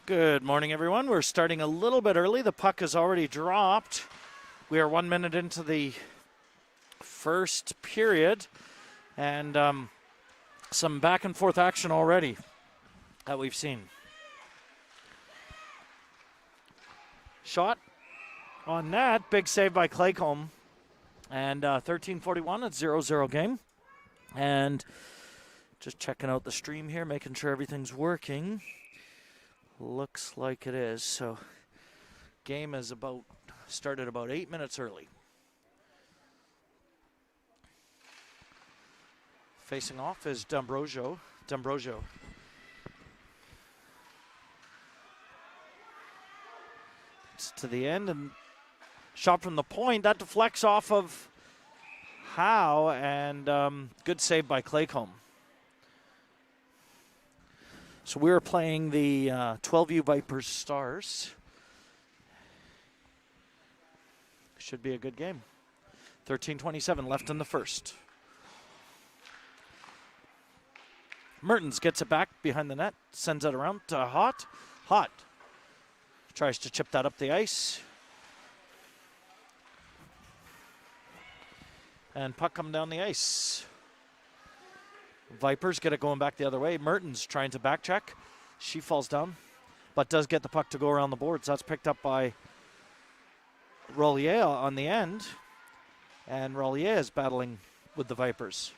Good morning, everyone. We're starting a little bit early. The puck has already dropped. We are 1 minute into the first period, and some back and forth action already that we've seen. Shot on net, big save by Claycomb, and 13:41, it's 0-0 game. And just checking out the stream here, making sure everything's working. Looks like it is. So game is started about 8 minutes early. Facing off is D'Ambrosio. It's to the end and shot from the point. That deflects off of Howe, and good save by Claycomb. So we're playing the 12U Vipers Stars. Should be a good game. 13:27 left in the first. Mertens gets it back behind the net, sends it around to Hot. Tries to chip that up the ice. And puck come down the ice. Vipers get it going back the other way. Mertens trying to back check. She falls down, but does get the puck to go around the boards. That's picked up by Rollier on the end. And Rollier is battling with the Vipers.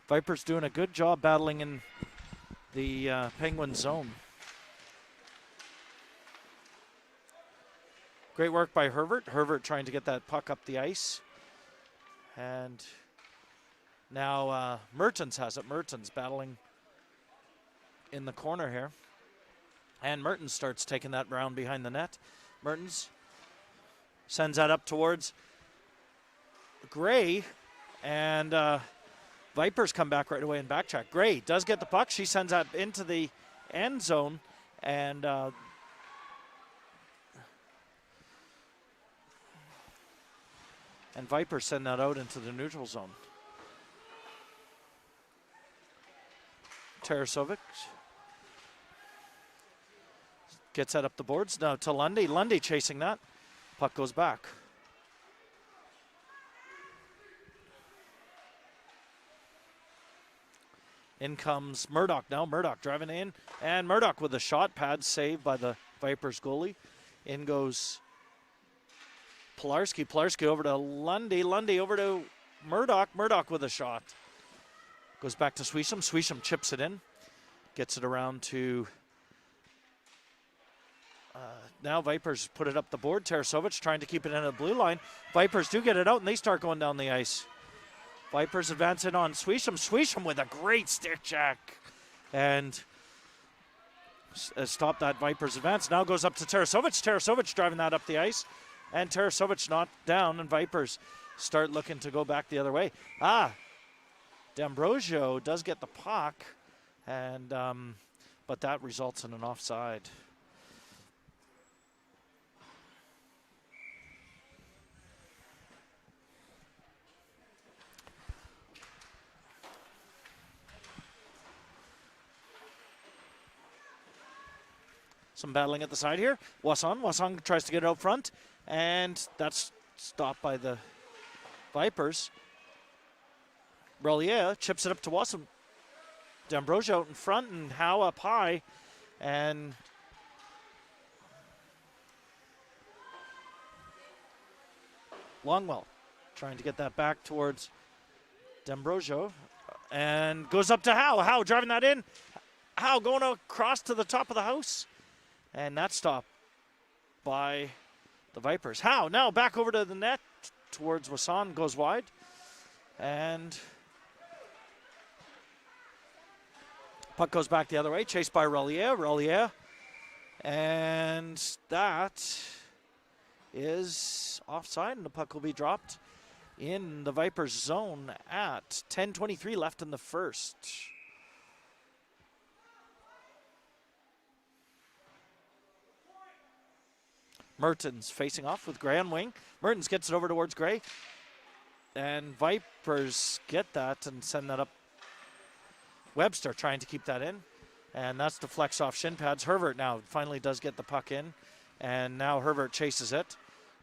Vipers doing a good job battling in the Penguin zone. Great work by Herbert. Herbert trying to get that puck up the ice. And now Mertens has it. Mertens battling in the corner here. And Mertens starts taking that round behind the net. Mertens sends that up towards Gray. And Vipers come back right away and backtrack. Gray does get the puck. She sends that into the end zone. And Vipers send that out into the neutral zone. Tarasovic gets that up the boards. Now to Lundy. Lundy chasing that. Puck goes back. In comes Murdoch now. Murdoch driving in. And Murdoch with a shot. Pad saved by the Vipers goalie. In goes Pilarski. Pilarski over to Lundy. Lundy over to Murdoch. Murdoch with a shot. Goes back to Suisham. Suisham chips it in. Gets it around to... now Vipers put it up the board. Tarasovic trying to keep it in the blue line. Vipers do get it out, and they start going down the ice. Vipers advance it on Suisham. Suisham with a great stick check. And stopped that Vipers advance. Now goes up to Tarasovic. Tarasovic driving that up the ice. And Tarasovic knocked down, and Vipers start looking to go back the other way. D'Ambrosio does get the puck, and but that results in an offside. Some battling at the side here. Wasson tries to get it out front, and that's stopped by the Vipers. Rollier chips it up to Wasson. D'Ambrosio out in front, and Howe up high, and Longwell trying to get that back towards D'Ambrosio, and goes up to Howe. Howe driving that in. Howe going across to the top of the house. And that's stopped by the Vipers. Howe now back over to the net towards Wasson, goes wide. And puck goes back the other way, chased by Rollier. And that is offside, and the puck will be dropped in the Vipers zone at 10:23 left in the first. Mertens facing off with Gray on wing. Mertens gets it over towards Gray. And Vipers get that and send that up. Webster trying to keep that in. And that's the flex off shin pads. Herbert now finally does get the puck in. And now Herbert chases it.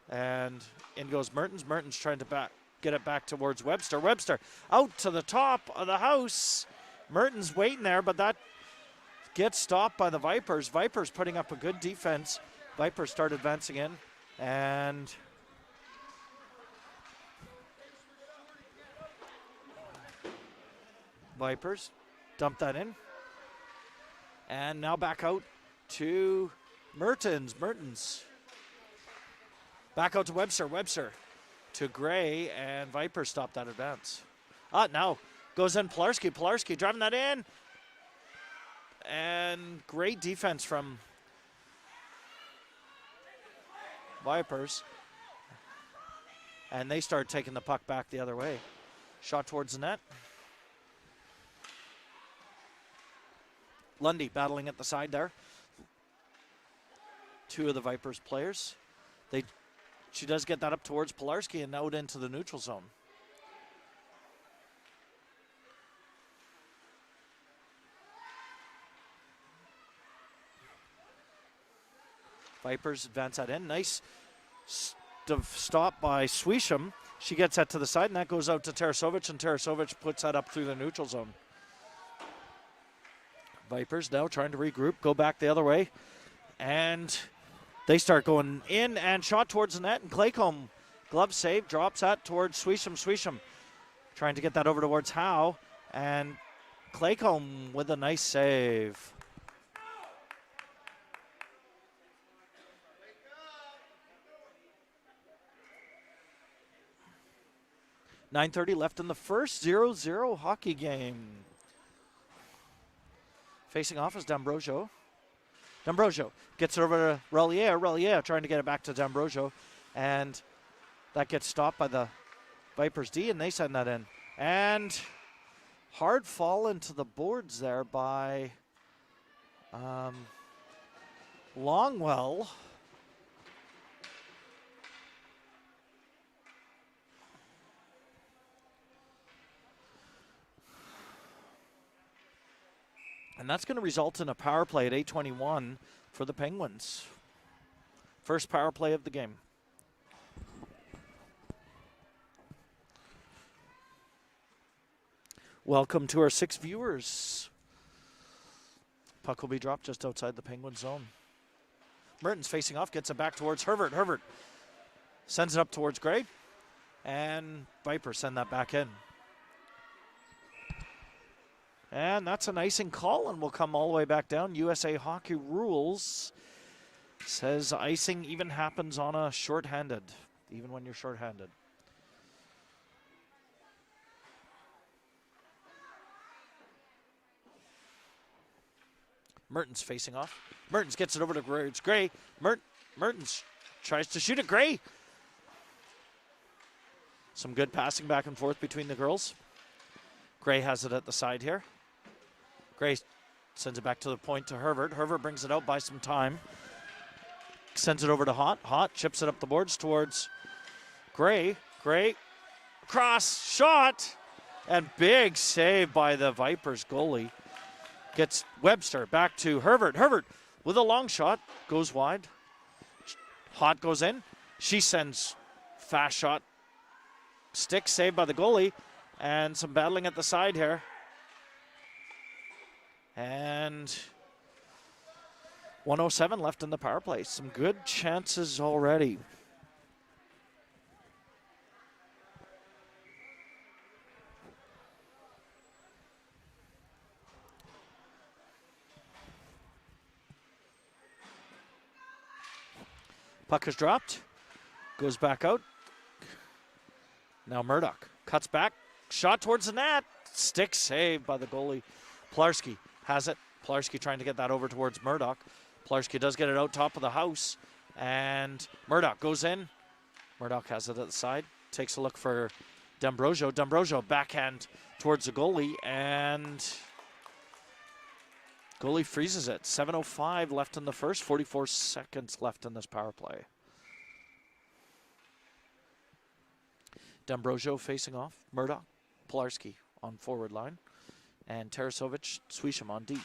And in goes Mertens. Mertens trying to get it back towards Webster. Webster out to the top of the house. Mertens waiting there, but that gets stopped by the Vipers. Vipers putting up a good defense. Vipers start advancing in. And Vipers dump that in. And now back out to Mertens. Mertens. Back out to Webster. Webster to Gray, and Vipers stop that advance. Now goes in Pilarski. Pilarski driving that in. And great defense from Vipers. And they start taking the puck back the other way. Shot towards the net. Lundy battling at the side there. Two of the Vipers players. She does get that up towards Pilarski and out into the neutral zone. Vipers advance that in. Nice stop by Suisham. She gets that to the side, and that goes out to Tarasovic, and Tarasovic puts that up through the neutral zone. Vipers now trying to regroup, go back the other way, and they start going in and shot towards the net, and Claycomb, glove save, drops that towards Suisham. Suisham trying to get that over towards Howe, and Claycomb with a nice save. .9:30 left in the first, 0-0 hockey game. Facing off is D'Ambrosio. D'Ambrosio gets it over to Relier. Relier trying to get it back to D'Ambrosio. And that gets stopped by the Vipers D, and they send that in. And hard fall into the boards there by Longwell. And that's going to result in a power play at 8:21 for the Penguins. First power play of the game. Welcome to our 6 viewers. Puck will be dropped just outside the Penguin zone. Mertens facing off, gets it back towards Herbert. Herbert sends it up towards Gray. And Vipers send that back in. And that's an icing call, and we'll come all the way back down. USA Hockey Rules says icing even happens on a shorthanded, even when you're shorthanded. Mertens facing off. Mertens gets it over to Gray. It's Gray. Mertens tries to shoot at Gray. Some good passing back and forth between the girls. Gray has it at the side here. Gray sends it back to the point to Herbert. Herbert brings it out by some time. Sends it over to Hott. Hott chips it up the boards towards Gray. Gray, cross, shot, and big save by the Vipers goalie. Gets Webster back to Herbert. Herbert with a long shot, goes wide. Hott goes in. She sends fast shot. Stick saved by the goalie. And some battling at the side here. And 1:07 left in the power play. Some good chances already. Puck is dropped. Goes back out. Now Murdoch cuts back. Shot towards the net. Stick saved by the goalie. Pilarski has it. Pilarski trying to get that over towards Murdoch. Pilarski does get it out top of the house. And Murdoch goes in. Murdoch has it at the side. Takes a look for D'Ambrosio. D'Ambrosio backhand towards the goalie. And goalie freezes it. 7:05 left in the first. 44 seconds left in this power play. D'Ambrosio facing off. Murdoch. Pilarski on forward line. And Tarasovic, Suisham on deep.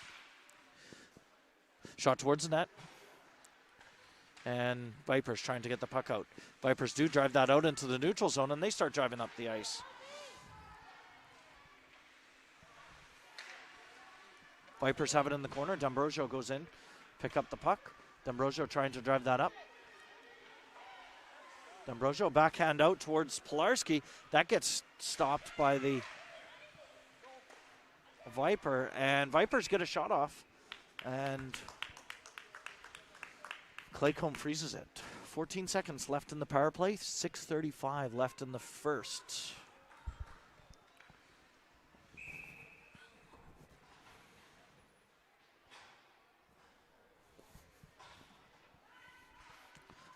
Shot towards the net. And Vipers trying to get the puck out. Vipers do drive that out into the neutral zone, and they start driving up the ice. Vipers have it in the corner. D'Ambrosio goes in, pick up the puck. D'Ambrosio trying to drive that up. D'Ambrosio backhand out towards Pilarski. That gets stopped by the Viper, and Vipers get a shot off, and Claycomb freezes it. 14 seconds left in the power play, 6:35 left in the first.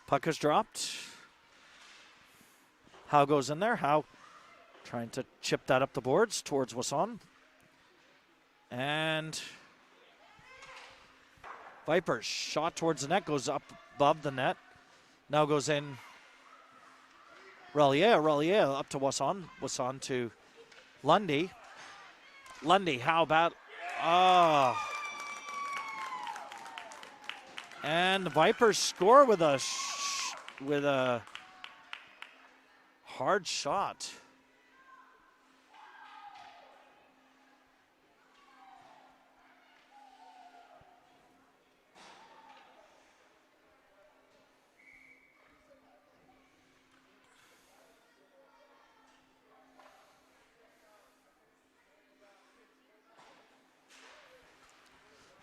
Puck is dropped. Howe goes in there. Howe trying to chip that up the boards towards Wasson. And Vipers shot towards the net, goes up above the net. Now goes in Relier up to Wasson. Wasson to Lundy. Lundy, how about, and the Vipers score with a hard shot.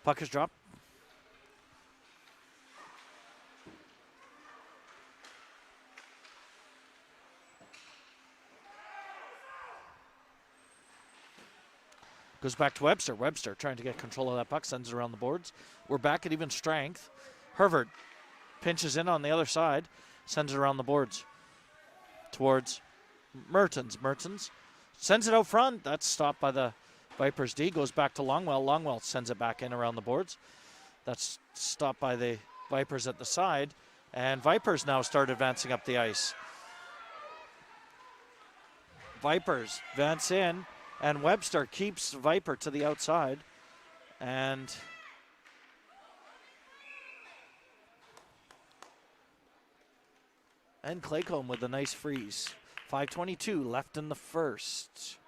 Puck is dropped. Goes back to Webster. Webster trying to get control of that puck, sends it around the boards. We're back at even strength. Hervert pinches in on the other side, sends it around the boards towards Mertens. Mertens sends it out front. That's stopped by the Vipers D. Goes back to Longwell. Longwell sends it back in around the boards. That's stopped by the Vipers at the side. And Vipers now start advancing up the ice. Vipers advance in. And Webster keeps Viper to the outside. And Claycomb with a nice freeze. 5:22 left in the first.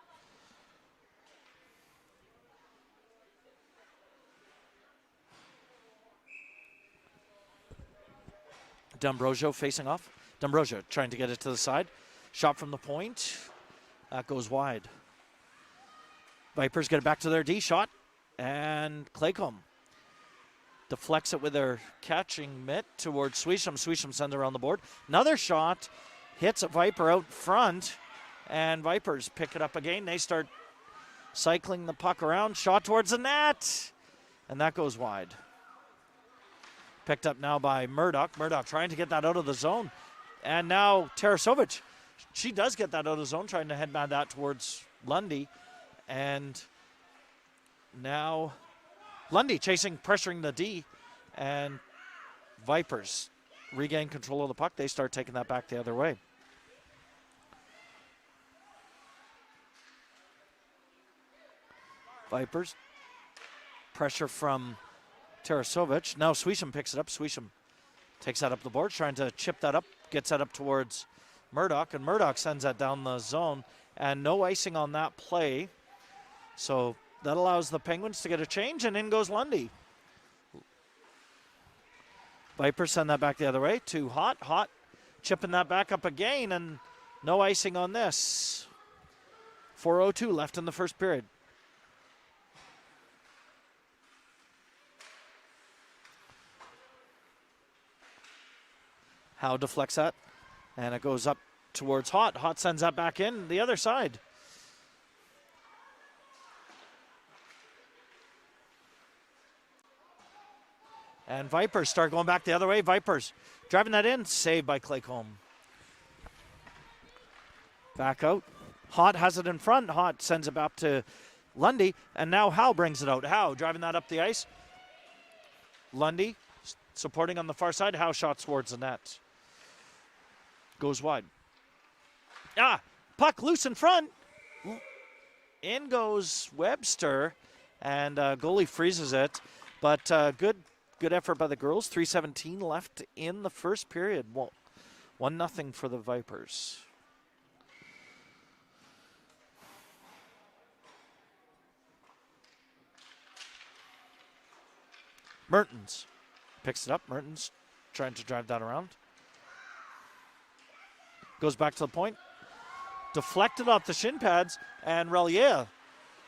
D'Ambrosio facing off. D'Ambrosio trying to get it to the side. Shot from the point. That goes wide. Vipers get it back to their D shot. And Claycomb deflects it with their catching mitt towards Suisham. Suisham sends it around the board. Another shot hits a Viper out front. And Vipers pick it up again. They start cycling the puck around. Shot towards the net. And that goes wide. Picked up now by Murdoch. Murdoch trying to get that out of the zone. And now Tarasovic. She does get that out of the zone, trying to headband that towards Lundy. And now Lundy chasing, pressuring the D. And Vipers regain control of the puck. They start taking that back the other way. Vipers. Pressure from Tarasovic. Now Suisham picks it up. Suisham takes that up the board, trying to chip that up, gets that up towards Murdoch, and Murdoch sends that down the zone, and no icing on that play. So that allows the Penguins to get a change, and in goes Lundy. Vipers send that back the other way to Hot. Hot chipping that back up again, and no icing on this. 4:02 left in the first period. Howe deflects that, and it goes up towards Hot. Hot sends that back in the other side. And Vipers start going back the other way. Vipers driving that in, saved by Claycomb. Back out. Hot has it in front. Hot sends it back to Lundy, and now Howe brings it out. Howe driving that up the ice. Lundy supporting on the far side. Howe shot towards the net. Goes wide. Puck loose in front. In goes Webster, and goalie freezes it. But good Good effort by the girls. 3:17 left in the first period. 1-0 for the Vipers. Mertens picks it up. Mertens trying to drive that around. Goes back to the point. Deflected off the shin pads, and Relier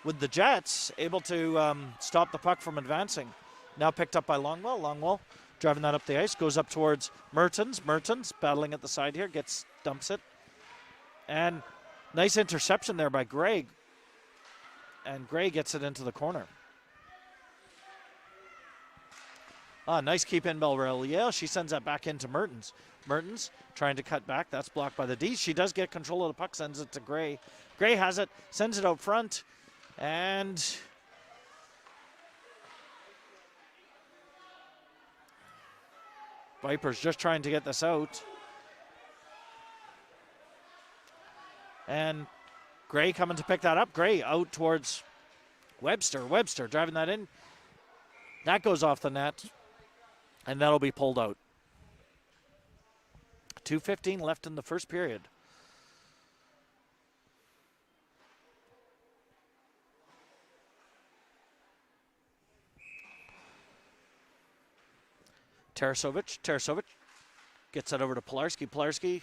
with the Jets able to stop the puck from advancing. Now picked up by Longwell. Longwell driving that up the ice. Goes up towards Mertens. Mertens battling at the side here. Dumps it. And nice interception there by Gray. And Gray gets it into the corner. Nice keep in by Relier. She sends that back into Mertens. Mertens trying to cut back. That's blocked by the D. She does get control of the puck. Sends it to Gray. Gray has it. Sends it out front. And Vipers just trying to get this out. And Gray coming to pick that up. Gray out towards Webster. Webster driving that in. That goes off the net. And that'll be pulled out. 2:15 left in the first period. Tarasovic gets it over to Pilarski. Pilarski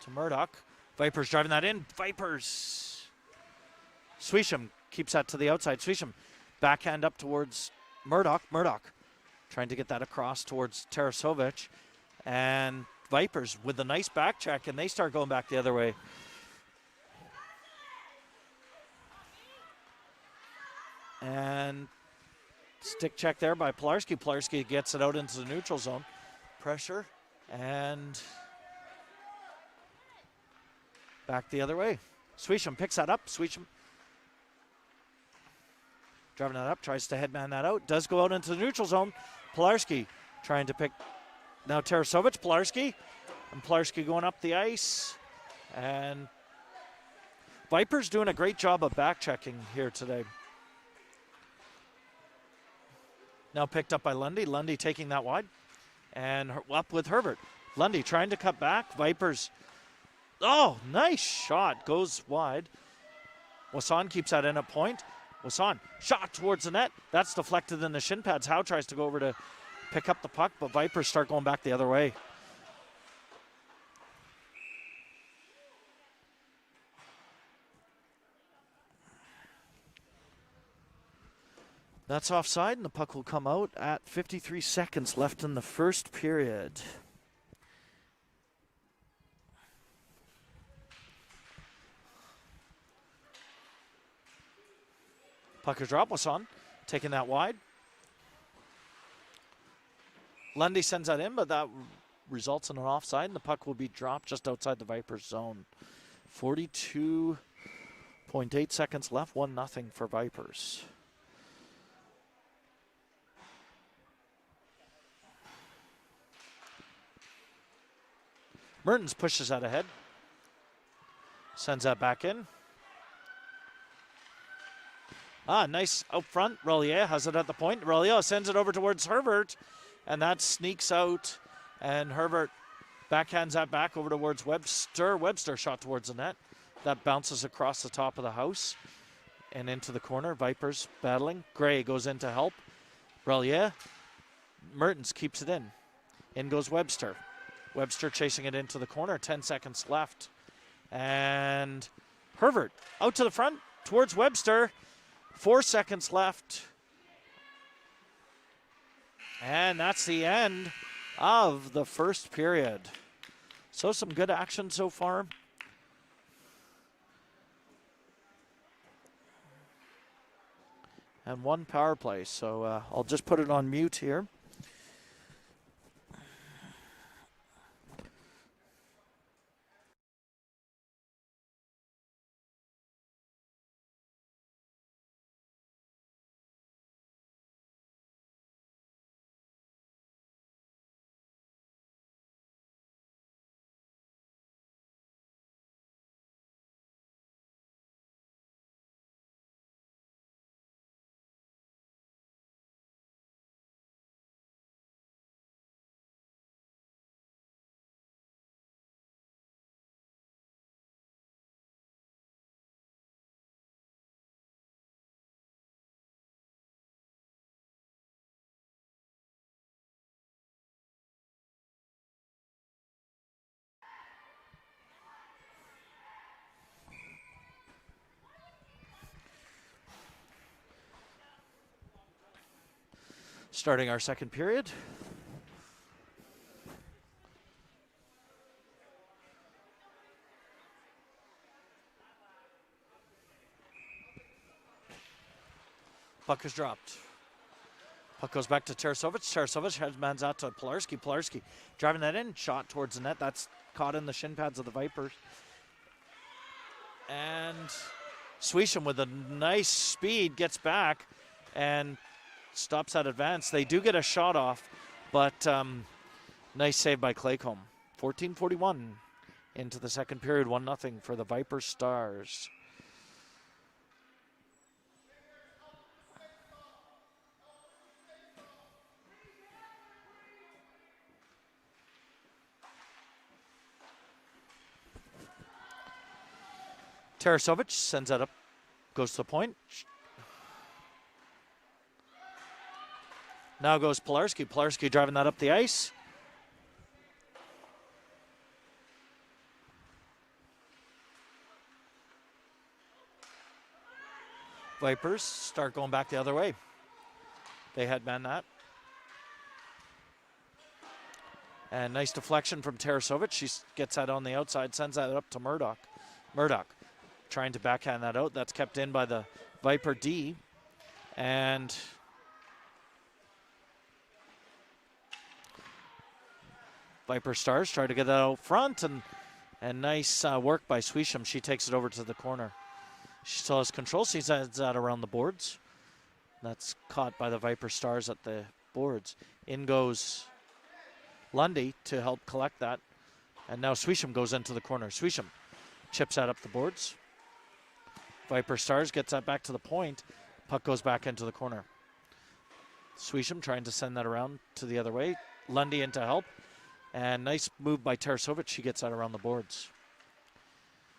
to Murdoch. Vipers driving that in. Vipers. Suisham keeps that to the outside. Suisham backhand up towards Murdoch. Murdoch trying to get that across towards Tarasovic. And Vipers with a nice back check, and they start going back the other way. And stick check there by Pilarski. Pilarski gets it out into the neutral zone. Pressure, and back the other way. Suisham picks that up. Suisham driving that up, tries to headman that out. Does go out into the neutral zone. Pilarski trying to pick. Now Tarasovic, Pilarski. And Pilarski going up the ice. And Vipers doing a great job of back checking here today. Now picked up by Lundy. Lundy taking that wide. And up with Herbert. Lundy trying to cut back. Vipers. Oh, nice shot. Goes wide. Wasson keeps that in at point. Wasson shot towards the net. That's deflected in the shin pads. Howe tries to go over to pick up the puck, but Vipers start going back the other way. That's offside, and the puck will come out at 53 seconds left in the first period. Puck is dropped. Wasson taking that wide. Lundy sends that in, but that results in an offside, and the puck will be dropped just outside the Vipers zone. 42.8 seconds left, 1-0 for Vipers. Mertens pushes that ahead. Sends that back in. Nice out front. Relier has it at the point. Relier sends it over towards Herbert, and that sneaks out. And Herbert backhands that back over towards Webster. Webster shot towards the net. That bounces across the top of the house and into the corner. Vipers battling. Gray goes in to help. Relier. Mertens keeps it in. In goes Webster. Webster chasing it into the corner. 10 seconds left. And Herbert out to the front towards Webster. 4 seconds left. And that's the end of the first period. So some good action so far. And one power play. So I'll just put it on mute here. Starting our second period. Puck is dropped. Puck goes back to Tarasovic. Tarasovic headmans out to Pilarski. Pilarski driving that in. Shot towards the net. That's caught in the shin pads of the Vipers. And Suisham with a nice speed gets back and stops that advance. They do get a shot off, but nice save by Claycomb. 14:41 into the second period. 1-0 for the Viper Stars. Tarasovic sends that up, goes to the point. Now goes Pilarski. Pilarski driving that up the ice. Vipers start going back the other way. They headman that. And nice deflection from Tarasovic. She gets that on the outside, sends that up to Murdoch. Murdoch trying to backhand that out. That's kept in by the Viper D. And Viper Stars try to get that out front. And nice work by Suisham. She takes it over to the corner. She still has control. She sends that around the boards. That's caught by the Viper Stars at the boards. In goes Lundy to help collect that. And now Suisham goes into the corner. Suisham chips that up the boards. Viper Stars gets that back to the point. Puck goes back into the corner. Suisham trying to send that around to the other way. Lundy in to help. And nice move by Tarasovic. She gets that around the boards.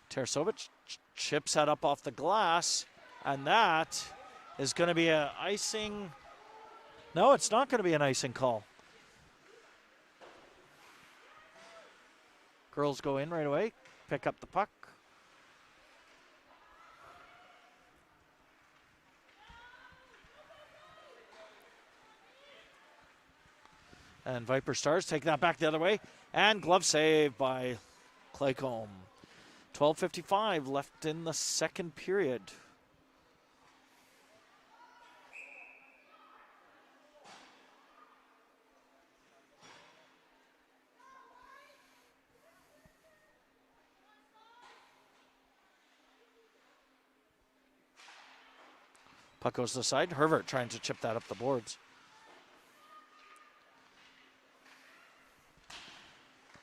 Tarasovic chips that up off the glass. And that is going to be an icing. No, it's not going to be an icing call. Girls go in right away. Pick up the puck. And Viper Stars take that back the other way. And glove save by Claycomb. 12:55 left in the second period. Puck goes to the side. Herbert trying to chip that up the boards.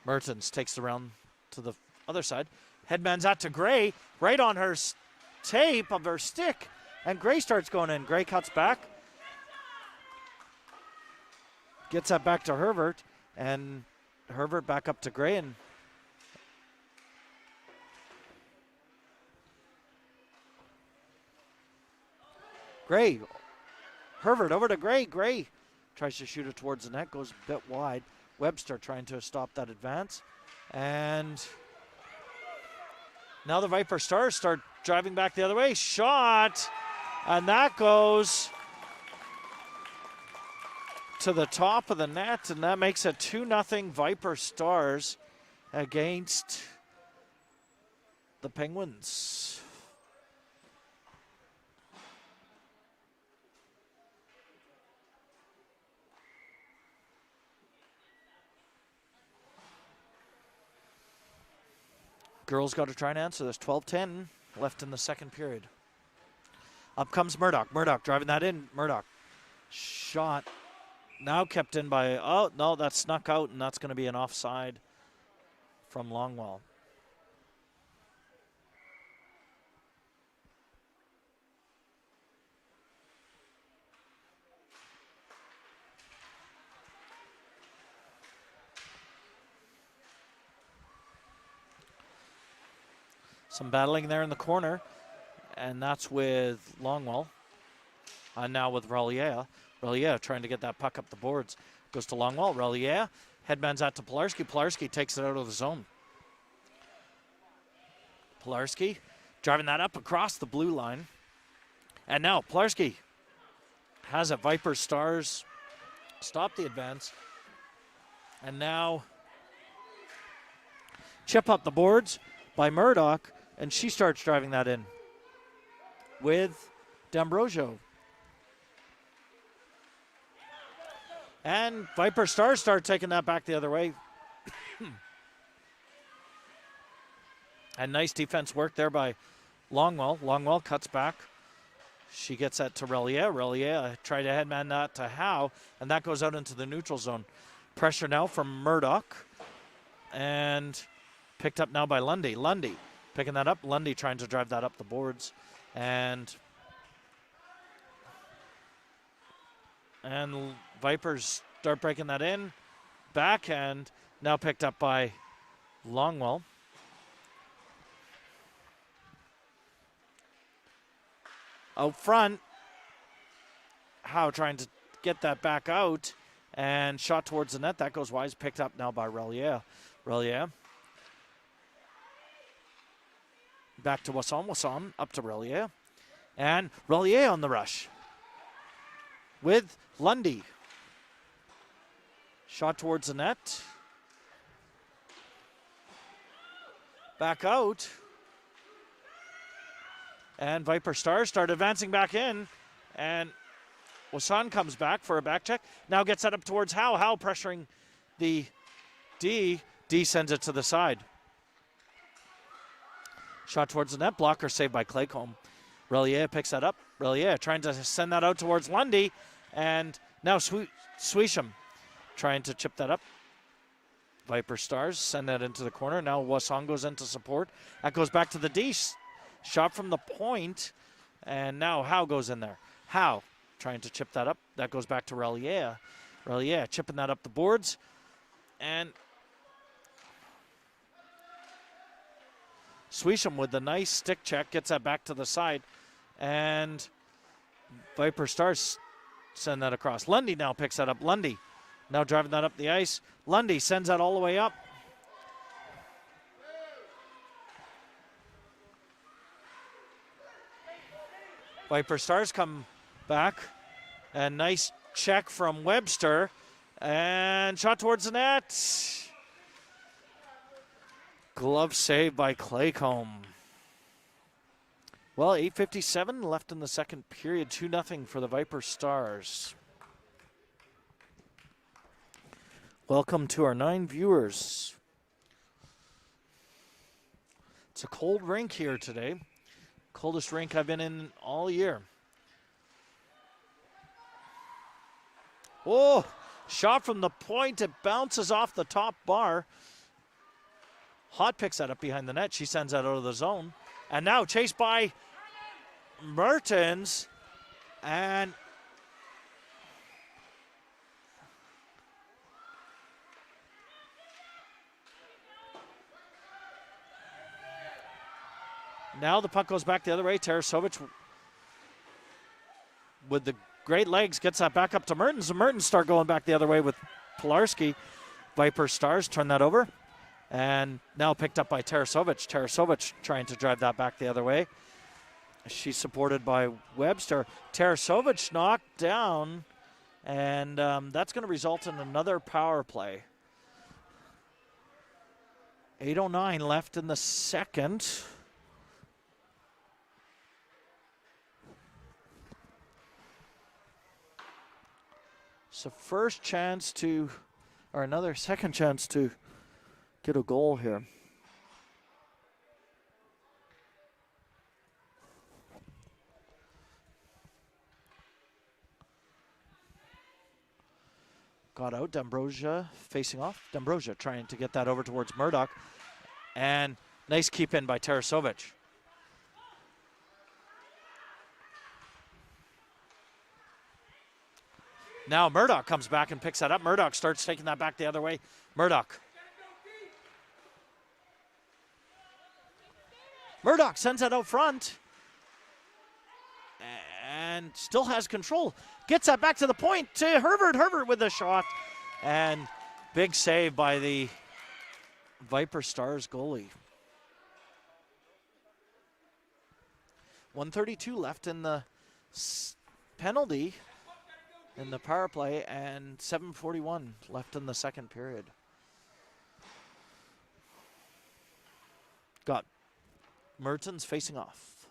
Mertens takes the round to the other side. Headman's out to Gray, right on her tape of her stick. And Gray starts going in. Gray cuts back. Gets that back to Herbert. And Herbert back up to Gray. And Gray. Herbert over to Gray. Gray tries to shoot it towards the net. Goes a bit wide. Webster trying to stop that advance. And now the Viper Stars start driving back the other way. Shot. And that goes to the top of the net. And that makes it 2-0 Viper Stars against the Penguins. Girls got to try and answer this. 12:10 left in the second period. Up comes Murdoch. Murdoch driving that in. Murdoch. Shot. Now kept in by, oh, no, that snuck out, and that's going to be an offside from Longwell. Some battling there in the corner, and that's with Longwell. And now with Relier. Relier trying to get that puck up the boards. Goes to Longwell. Relier. Headman's out to Pilarski. Pilarski takes it out of the zone. Pilarski driving that up across the blue line. And now Pilarski has a Viper Stars stop the advance. And now chip up the boards by Murdoch, and she starts driving that in with D'Ambrosio. And Viper Stars start taking that back the other way. And nice defense work there by Longwell. Longwell cuts back. She gets that to Relier. Relier tried to headman that to Howe, and that goes out into the neutral zone. Pressure now from Murdoch, and picked up now by Lundy. Lundy picking that up. Lundy trying to drive that up the boards. And Vipers start breaking that in. Backhand now picked up by Longwell. Out front, Howe trying to get that back out, and shot towards the net. That goes wide, picked up now by Relier. Relier. Back to Wasson. Wasson up to Relier. And Relier on the rush with Lundy. Shot towards the net. Back out. And Viper Stars start advancing back in. And Wasson comes back for a back check. Now gets that up towards Howe. Howe pressuring the D. D sends it to the side. Shot towards the net. Blocker saved by Claycomb. Relier picks that up. Relier trying to send that out towards Lundy. And now Suisham trying to chip that up. Viper Stars send that into the corner. Now Wasson goes into support. That goes back to the D. Shot from the point. And now Howe goes in there. Howe trying to chip that up. That goes back to Relier. Relier chipping that up the boards. And Suisham with the nice stick check gets that back to the side. And Viper Stars send that across. Lundy now picks that up. Lundy now driving that up the ice. Lundy sends that all the way up. Viper Stars come back. And nice check from Webster. And shot towards the net. Glove save by Claycomb. Well, 8:57 left in the second period. 2-0 for the Viper Stars. Welcome to our 9 viewers. It's a cold rink here today. Coldest rink I've been in all year. Oh, shot from the point. It bounces off the top bar. Hott picks that up behind the net. She sends that out of the zone. And now chased by Mertens. And now the puck goes back the other way. Tarasovic with the great legs gets that back up to Mertens. The Mertens start going back the other way with Pilarski. Viper Stars turn that over. And now picked up by Tarasovic. Tarasovic trying to drive that back the other way. She's supported by Webster. Tarasovic knocked down. And that's going to result in another power play. 8:09 left in the second. So first chance to, or another second chance to get a goal here. Got out, D'Ambrosio facing off. D'Ambrosio trying to get that over towards Murdoch. And nice keep in by Tarasovic. Now Murdoch comes back and picks that up. Murdoch starts taking that back the other way. Murdoch sends that out front. And still has control. Gets that back to the point to Herbert. Herbert with the shot. And big save by the Viper Stars goalie. 1:32 left in the penalty. in the power play, and 7:41 left in the second period. Got Mertens facing off.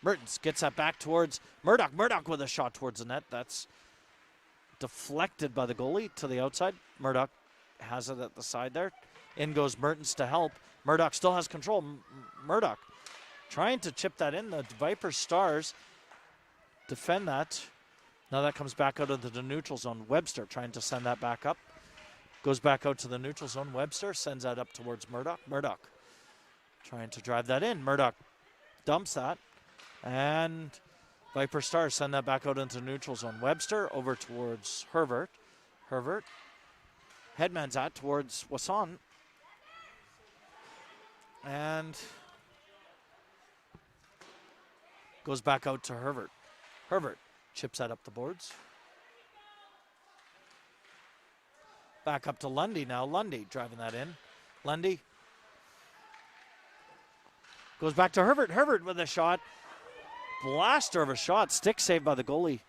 Mertens gets that back towards Murdoch. Murdoch with a shot towards the net. That's deflected by the goalie to the outside. Murdoch has it at the side there. In goes Mertens to help. Murdoch still has control. Murdoch trying to chip that in. The Viper Stars defend that. Now that comes back out of the neutral zone. Webster trying to send that back up. Goes back out to the neutral zone. Webster sends that up towards Murdoch. Murdoch trying to drive that in. Murdoch dumps that. And Viper Stars send that back out into neutral zone. Webster over towards Herbert. Herbert headmans that towards Wasson. And goes back out to Herbert. Herbert chips that up the boards. Back up to Lundy now. Lundy driving that in. Lundy goes back to Herbert. Herbert with a shot. Blaster of a shot. Stick saved by the goalie.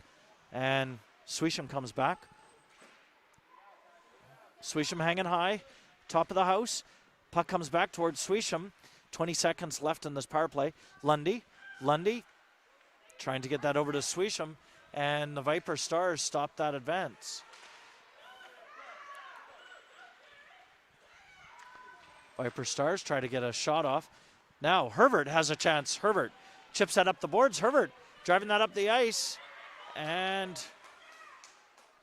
And Suisham comes back. Suisham hanging high. Top of the house. Puck comes back towards Suisham. 20 seconds left in this power play. Lundy. Lundy trying to get that over to Suisham. And the Viper Stars stop that advance. Viper Stars try to get a shot off. Now Herbert has a chance. Herbert chips that up the boards. Herbert driving that up the ice. And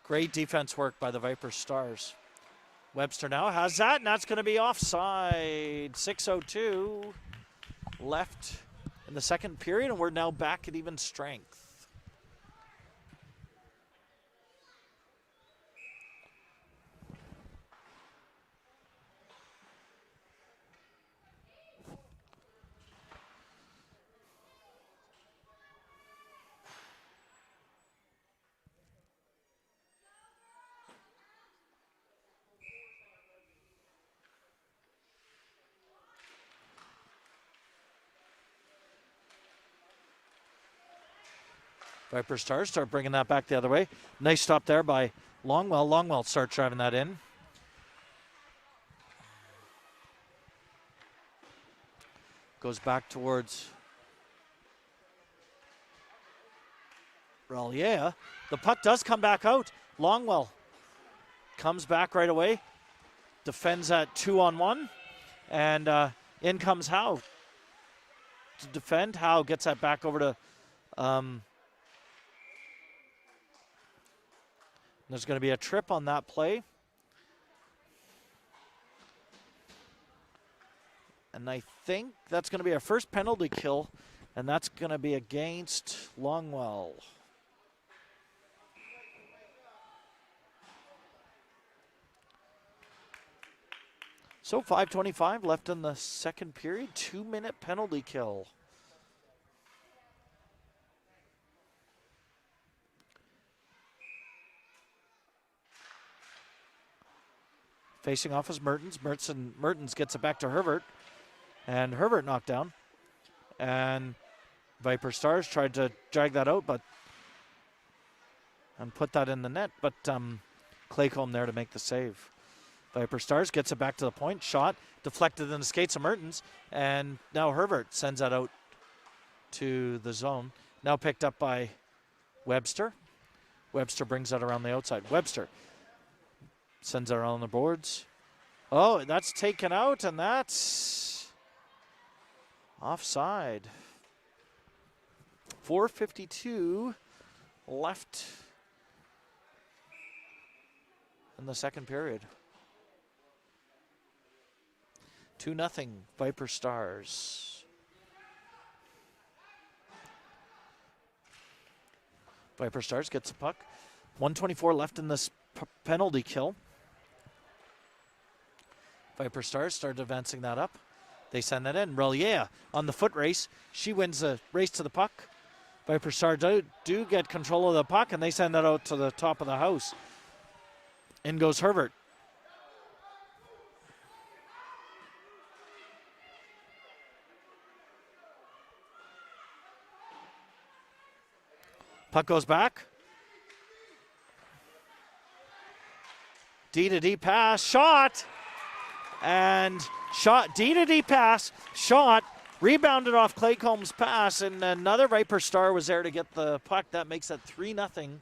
great defense work by the Viper Stars. Webster now has that, and that's going to be offside. 6:02 left in the second period, and we're now back at even strength. Viper Stars start bringing that back the other way. Nice stop there by Longwell. Longwell starts driving that in. Goes back towards Relier. The puck does come back out. Longwell comes back right away. Defends at 2-on-1. And in comes Howe to defend. Howe gets that back over to... There's going to be a trip on that play. And I think that's going to be our first penalty kill, and that's going to be against Longwell. So 5:25 left in the second period. 2-minute penalty kill. Facing off is Mertens. Mertens gets it back to Herbert. And Herbert knocked down. And Viper Stars tried to drag that out, and put that in the net. But Claycomb there to make the save. Viper Stars gets it back to the point. Shot deflected in the skates of Mertens. And now Herbert sends that out to the zone. Now picked up by Webster. Webster brings that around the outside. Webster sends it around the boards. Oh, that's taken out, and that's offside. 4:52 left in the second period. 2-0 Viper Stars. Viper Stars gets the puck. 1:24 left in this penalty kill. Viper Stars start advancing that up. They send that in. Relier on the foot race. She wins the race to the puck. Viper Stars do get control of the puck, and they send that out to the top of the house. In goes Herbert. Puck goes back. D to D pass, shot, and shot, D to D pass, shot, rebounded off Claycombe's pass, and another Viper star was there to get the puck. That makes it 3-0.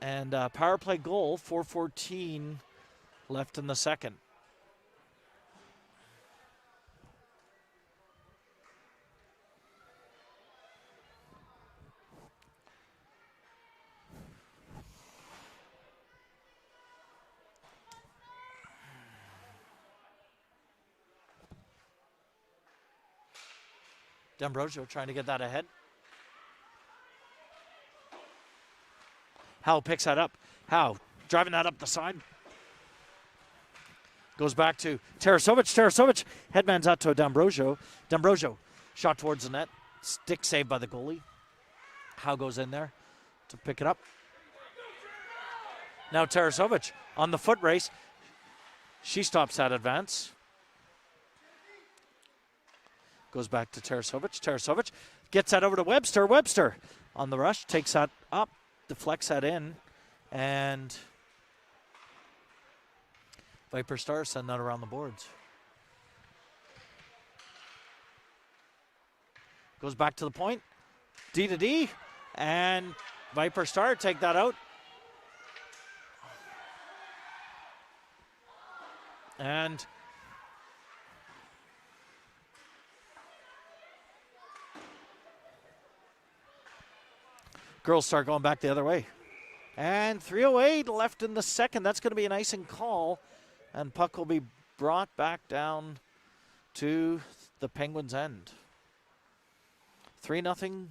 And power play goal, 4:14 left in the second. D'Ambrosio trying to get that ahead. Howe picks that up. Howe driving that up the side. Goes back to Tarasovic. Tarasovic headmans out to D'Ambrosio. D'Ambrosio shot towards the net. Stick saved by the goalie. Howe goes in there to pick it up. Now Tarasovic on the foot race. She stops that advance. Goes back to Tarasovic. Tarasovic gets that over to Webster. Webster on the rush. Takes that up. Deflects that in. And Viper Stars send that around the boards. Goes back to the point. D to D. And Viper Star take that out. And girls start going back the other way. And 3:08 left in the second. That's going to be an icing call. And puck will be brought back down to the Penguins' end. 3-0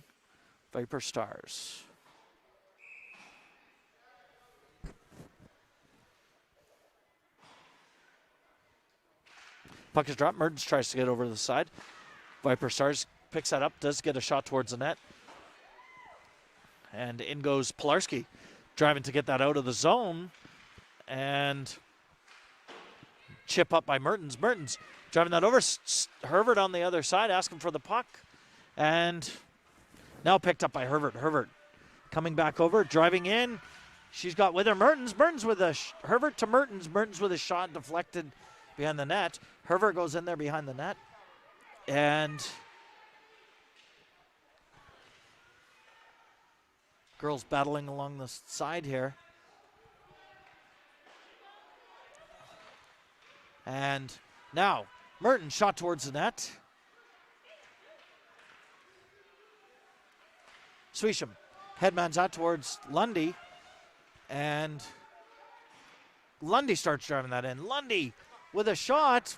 Viper Stars. Puck is dropped. Mertens tries to get over to the side. Viper Stars picks that up, does get a shot towards the net. And in goes Pilarski, driving to get that out of the zone. And chip up by Mertens. Mertens driving that over. Hervert on the other side, asking for the puck. And now picked up by Hervert. Hervert coming back over, driving in. She's got with her Mertens. Mertens with a Hervert to Mertens. Mertens with a shot deflected behind the net. Hervert goes in there behind the net. And girls battling along the side here. And now Mertens shot towards the net. Suisham headmans out towards Lundy. And Lundy starts driving that in. Lundy with a shot.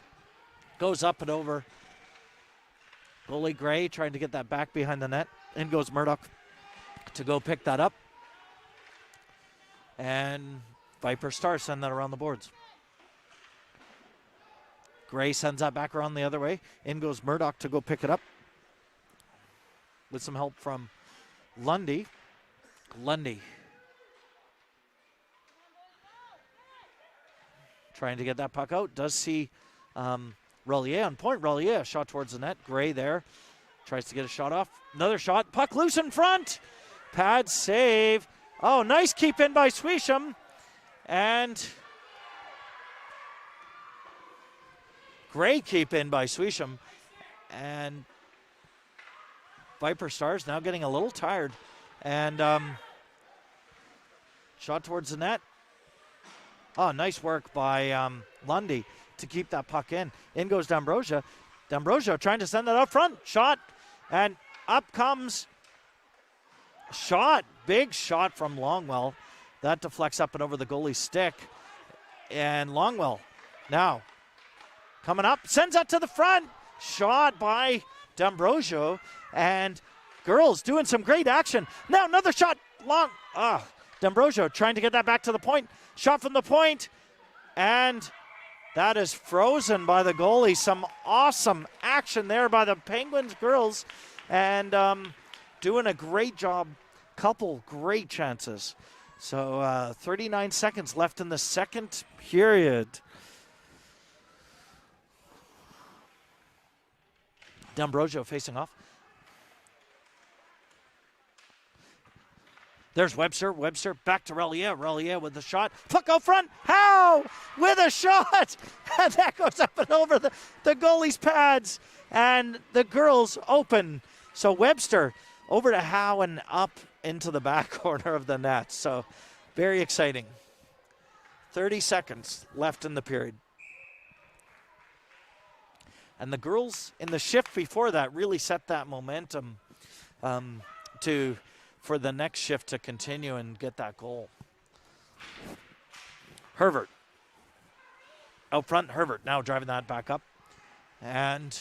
Goes up and over. Goalie Gray trying to get that back behind the net. In goes Murdoch to go pick that up. And Viper Stars send that around the boards. Gray sends that back around the other way. In goes Murdoch to go pick it up. With some help from Lundy. Lundy trying to get that puck out. Does see Rollier on point. Rollier shot towards the net. Gray there. Tries to get a shot off. Another shot. Puck loose in front. Pad save. Oh, nice keep in by Suisham. And great keep in by Suisham. And Viper Stars now getting a little tired. And shot towards the net. Oh, nice work by Lundy to keep that puck in. In goes D'Ambrosio. D'Ambrosio trying to send that up front. Shot. And up comes shot. Big shot from Longwell. That deflects up and over the goalie's stick. And Longwell now coming up. Sends that to the front. Shot by D'Ambrosio. And girls doing some great action. Now another shot. D'Ambrosio trying to get that back to the point. Shot from the point. And that is frozen by the goalie. Some awesome action there by the Penguins girls. And doing a great job. Couple great chances. So 39 seconds left in the second period. D'Ambrosio facing off. There's Webster. Webster back to Relier. Relier with the shot. Puck out front. Howe with a shot. And that goes up and over the goalie's pads. And the girls open. So Webster over to Howe and up into the back corner of the net. So very exciting. 30 seconds left in the period. And the girls in the shift before that really set that momentum for the next shift to continue and get that goal. Herbert. Out front, Herbert now driving that back up. And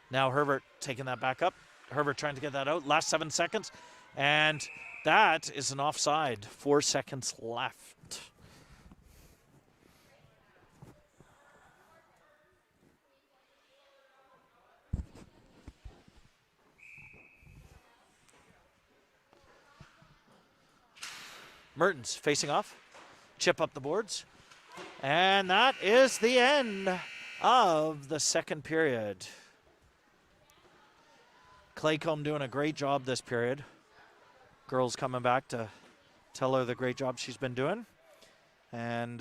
now Herbert taking that back up. Herbert trying to get that out. Last 7 seconds. And that is an offside. 4 seconds left. Mertens facing off. Chip up the boards. And that is the end of the second period. Claycomb doing a great job this period. Girls coming back to tell her the great job she's been doing. And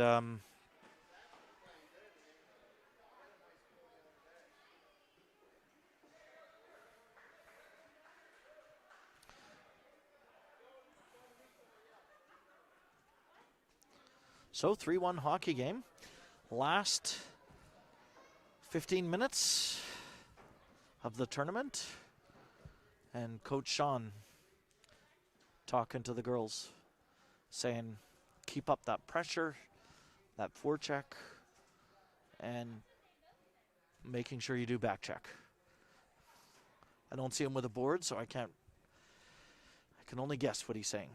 so 3-1 hockey game. Last 15 minutes of the tournament. And Coach Sean talking to the girls, saying, keep up that pressure, that forecheck, and making sure you do back check. I don't see him with a board, so I can only guess what he's saying.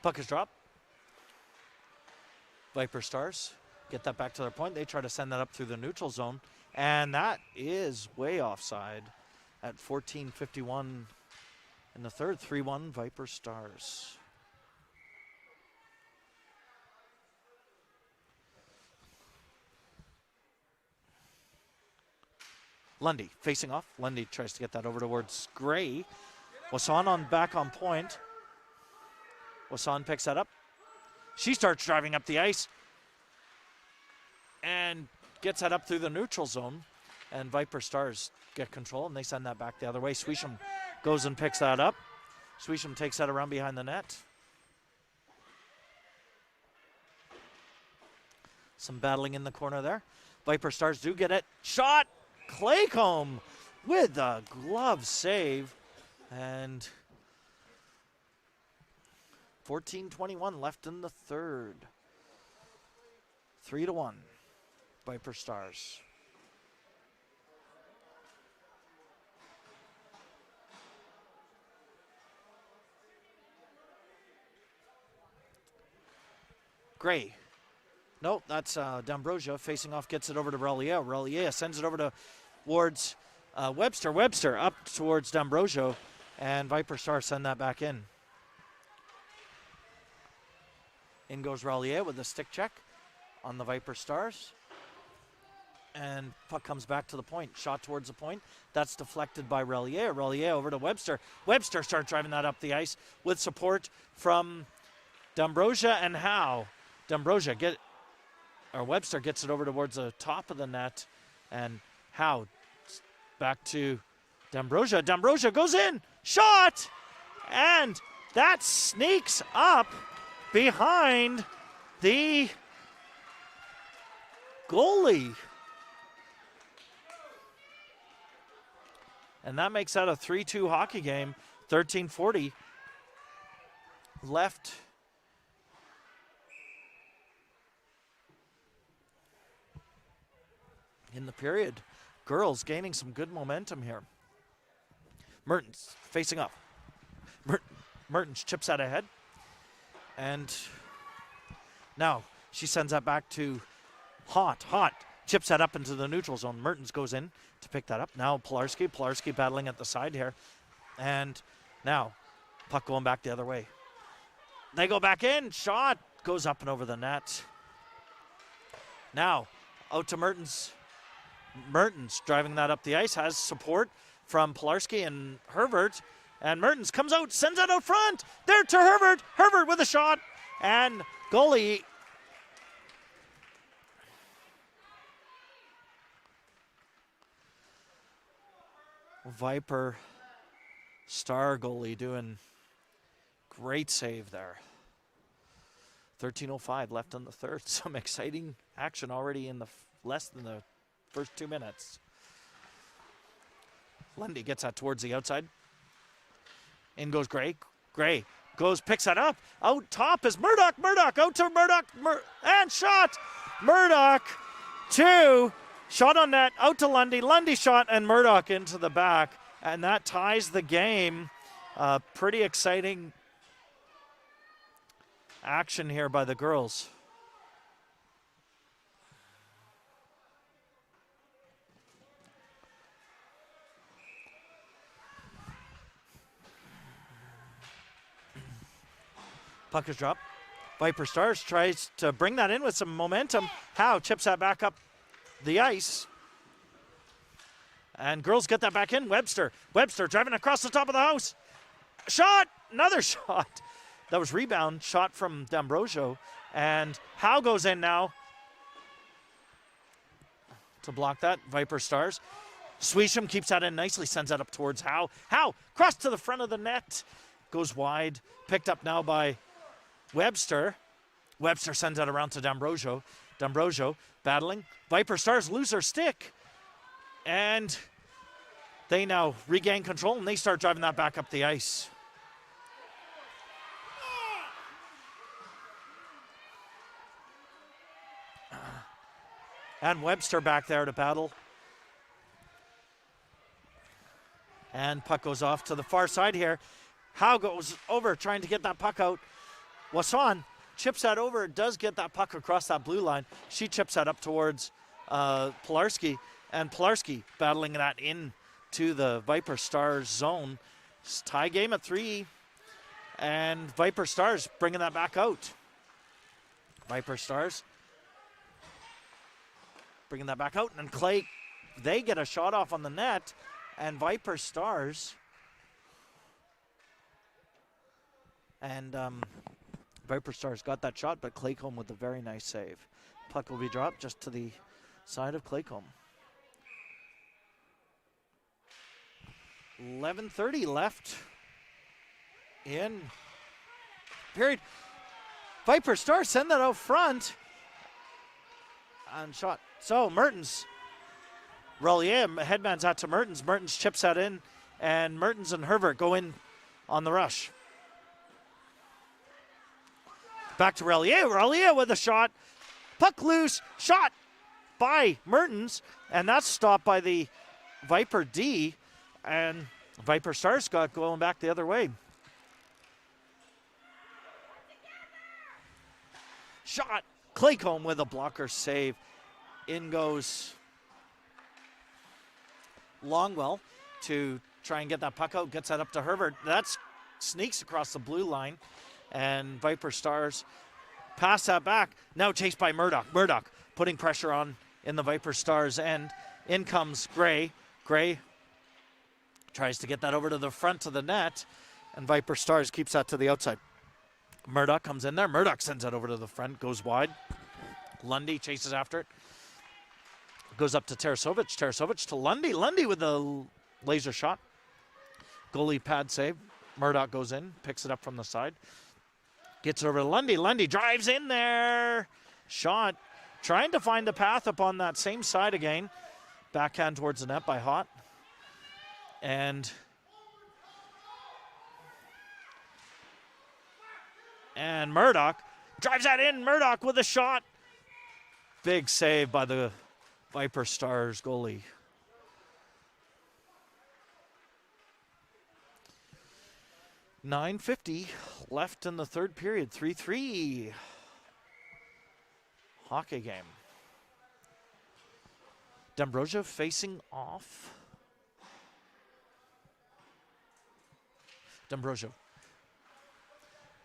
Puck is dropped. Viper Stars get that back to their point. They try to send that up through the neutral zone. And that is way offside at 14:51 in the third. 3-1 Viper Stars. Lundy facing off. Lundy tries to get that over towards Gray. Wasan back on point. Wasan picks that up. She starts driving up the ice and gets that up through the neutral zone. And Viper Stars get control, and they send that back the other way. Suisham goes and picks that up. Suisham takes that around behind the net. Some battling in the corner there. Viper Stars do get it. Shot! Claycomb with a glove save. And 14:21 left in the third. 3-1, Viper Stars. Gray. Nope, that's D'Ambrosia facing off, gets it over to Relier. Relier sends it over towards Webster. Webster up towards D'Ambrosio, and Viper Stars send that back in. In goes Relier with a stick check on the Viper Stars. And puck comes back to the point. Shot towards the point. That's deflected by Relier. Relier over to Webster. Webster starts driving that up the ice with support from D'Ambrosia and Howe. Webster gets it over towards the top of the net. And Howe back to D'Ambrosia. D'Ambrosia goes in. Shot! And that sneaks up behind the goalie. And that makes that a 3-2 hockey game. 13:40 left in the period. Girls gaining some good momentum here. Mertens facing up. Mertens chips out ahead. And now she sends that back to Hot. Chips that up into the neutral zone. Mertens goes in to pick that up. Now Pilarski battling at the side here. And now puck going back the other way. They go back in. Shot goes up and over the net. Now out to Mertens. Mertens driving that up the ice. Has support from Pilarski and Herbert. And Mertens comes out, sends it out front. There to Herbert. Herbert with a shot. And goalie Viper Star goalie doing great save there. 13:05 left in the third. Some exciting action already in the less than the first 2 minutes. Lundy gets that towards the outside. In goes Gray. Gray goes, picks that up. Out top is Murdoch. Murdoch out to Murdoch. And shot. Murdoch 2. Shot on net. Out to Lundy. Lundy shot and Murdoch into the back. And that ties the game. Pretty exciting action here by the girls. Puck is dropped. Viper Stars tries to bring that in with some momentum. Howe chips that back up the ice. And girls get that back in. Webster driving across the top of the house. Shot! Another shot. That was rebound. Shot from D'Ambrosio. And Howe goes in now to block that. Viper Stars. Suisham keeps that in nicely. Sends that up towards Howe. Howe cross to the front of the net. Goes wide. Picked up now by Webster. Webster sends that around to D'Ambrosio. D'Ambrosio battling. Viper Stars lose their stick. And they now regain control and they start driving that back up the ice. And Webster back there to battle. And puck goes off to the far side here. Howe goes over trying to get that puck out. Wasson chips that over, does get that puck across that blue line. She chips that up towards Pilarski, and Pilarski battling that in to the Viper Stars zone. It's tie game at 3, and Viper Stars bringing that back out. Viper Stars bringing that back out, and Clay, they get a shot off on the net, and Viper Stars and Viper Stars got that shot, but Claycomb with a very nice save. Puck will be dropped just to the side of Claycomb. 11:30 left in period. Viper Stars send that out front. And shot. So Mertens. Rollier, headman's out to Mertens. Mertens chips that in. And Mertens and Herbert go in on the rush. Back to Relier. Relier with a shot. Puck loose. Shot by Mertens. And that's stopped by the Viper D. And Viper Stars got going back the other way. Shot. Claycomb with a blocker save. In goes Longwell to try and get that puck out. Gets that up to Herbert. That sneaks across the blue line. And Viper Stars pass that back. Now chased by Murdoch. Murdoch putting pressure on in the Viper Stars end. In comes Gray. Gray tries to get that over to the front of the net. And Viper Stars keeps that to the outside. Murdoch comes in there. Murdoch sends that over to the front. Goes wide. Lundy chases after it. Goes up to Tarasovic. Tarasovic to Lundy. Lundy with the laser shot. Goalie pad save. Murdoch goes in. Picks it up from the side. Gets it over to Lundy. Lundy drives in there. Shot. Trying to find the path up on that same side again. Backhand towards the net by Hot. And And Murdoch drives that in. Murdoch with a shot. Big save by the Viper Stars goalie. .950 left in the third period. 3-3. Hockey game. D'Ambrosio facing off. D'Ambrosio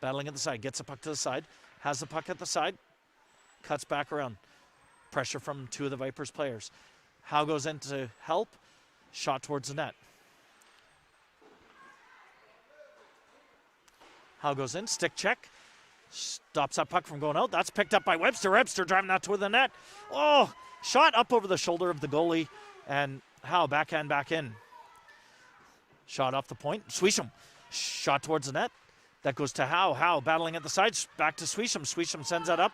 battling at the side. Gets the puck to the side. Has the puck at the side. Cuts back around. Pressure from two of the Vipers players. Howe goes in to help. Shot towards the net. Howe goes in. Stick check. Stops that puck from going out. That's picked up by Webster. Webster driving that toward the net. Oh, shot up over the shoulder of the goalie. And Howe backhand back in. Shot off the point. Suisham. Shot towards the net. That goes to Howe. Howe battling at the sides. Back to Suisham. Suisham sends that up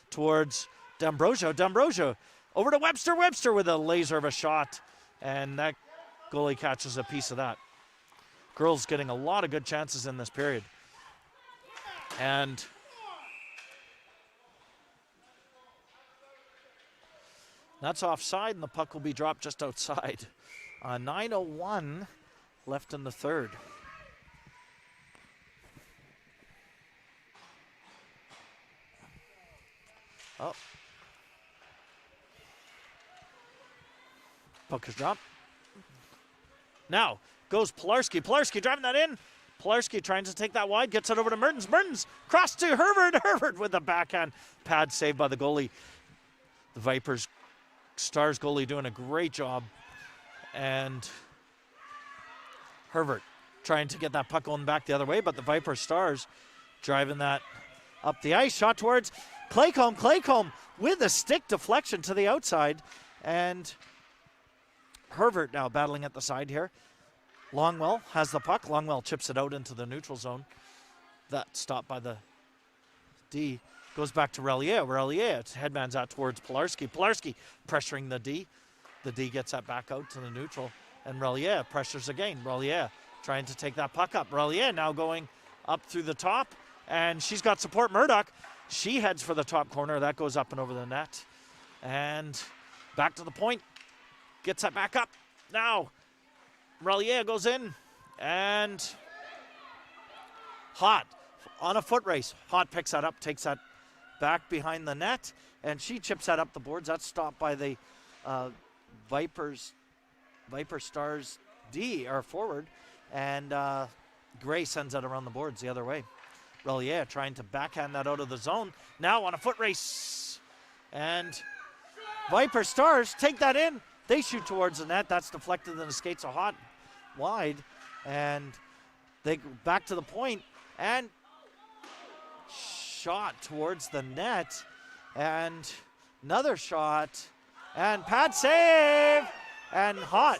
towards D'Ambrosio. D'Ambrosio over to Webster. Webster with a laser of a shot. And that goalie catches a piece of that. Girls getting a lot of good chances in this period. And that's offside, and the puck will be dropped just outside. 9:01 left in the third. Oh. Puck is dropped. Now goes Pilarski. Pilarski driving that in. Pilarski trying to take that wide, gets it over to Mertens. Mertens cross to Herbert. Herbert with the backhand pad saved by the goalie. The Vipers Stars goalie doing a great job. And Herbert trying to get that puck going back the other way, but the Viper Stars driving that up the ice. Shot towards Claycomb. Claycomb with a stick deflection to the outside. And Herbert now battling at the side here. Longwell has the puck. Longwell chips it out into the neutral zone. That stopped by the D. Goes back to Relier. Relier headmans out towards Pilarski. Pilarski pressuring the D. The D gets that back out to the neutral. And Relier pressures again. Relier trying to take that puck up. Relier now going up through the top. And she's got support. Murdoch. She heads for the top corner. That goes up and over the net. And back to the point. Gets that back up. Now Relier goes in, and Hott on a foot race. Hott picks that up, takes that back behind the net, and she chips that up the boards. That's stopped by the Viper Stars D, or forward, and Gray sends that around the boards the other way. Relier trying to backhand that out of the zone. Now on a foot race, and Viper Stars take that in. They shoot towards the net. That's deflected and the skates are hot wide. And they go back to the point and shot towards the net. And another shot. And pad save. And Hott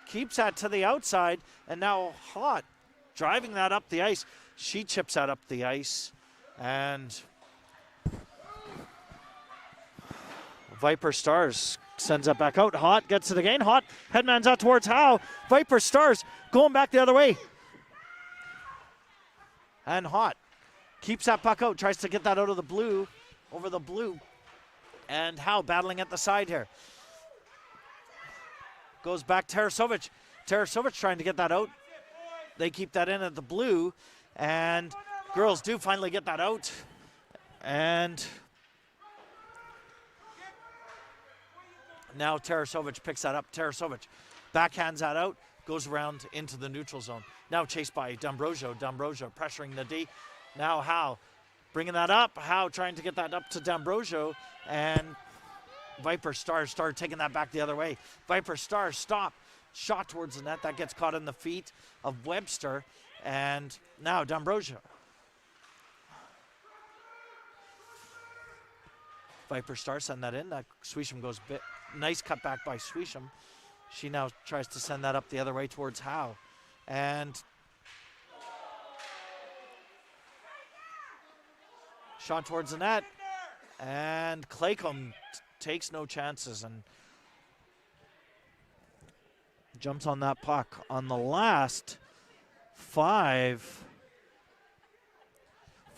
keeps that to the outside. And now Hott driving that up the ice. She chips that up the ice. And Viper Stars sends that back out. Hott gets it again. Hott headmans out towards Howe. Viper Stars going back the other way. And Hott keeps that puck out. Tries to get that out of the blue. Over the blue. And Howe battling at the side here. Goes back Tarasovic. Tarasovic trying to get that out. They keep that in at the blue. And girls do finally get that out. And now Tarasovic picks that up. Tarasovic backhands that out, goes around into the neutral zone. Now chased by D'Ambrosio. D'Ambrosio pressuring the D. Now Howe bringing that up. Howe trying to get that up to D'Ambrosio. And Viper Stars start taking that back the other way. Viper Stars stop. Shot towards the net. That gets caught in the feet of Webster. And now D'Ambrosio. Viper Stars send that in. That Suisham goes bit. Nice cut back by Suisham. She now tries to send that up the other way towards Howe. And shot towards the net. And Claycomb takes no chances and jumps on that puck. On the last 5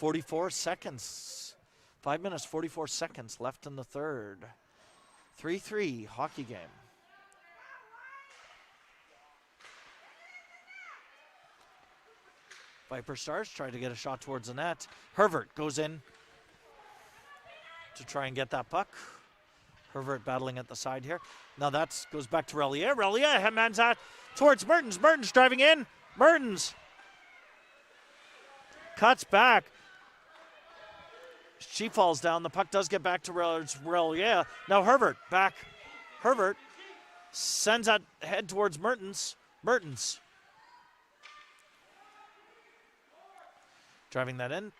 44 seconds. 5 minutes, 44 seconds left in the third. 3-3 hockey game. Viper Stars try to get a shot towards the net. Hervert goes in to try and get that puck. Hervert battling at the side here. Now that goes back to Relier. Relier headman's out towards Mertens. Mertens driving in. Mertens cuts back. She falls down. The puck does get back to Relier. Now Hervert back. Hervert sends that head towards Mertens. Mertens driving that in.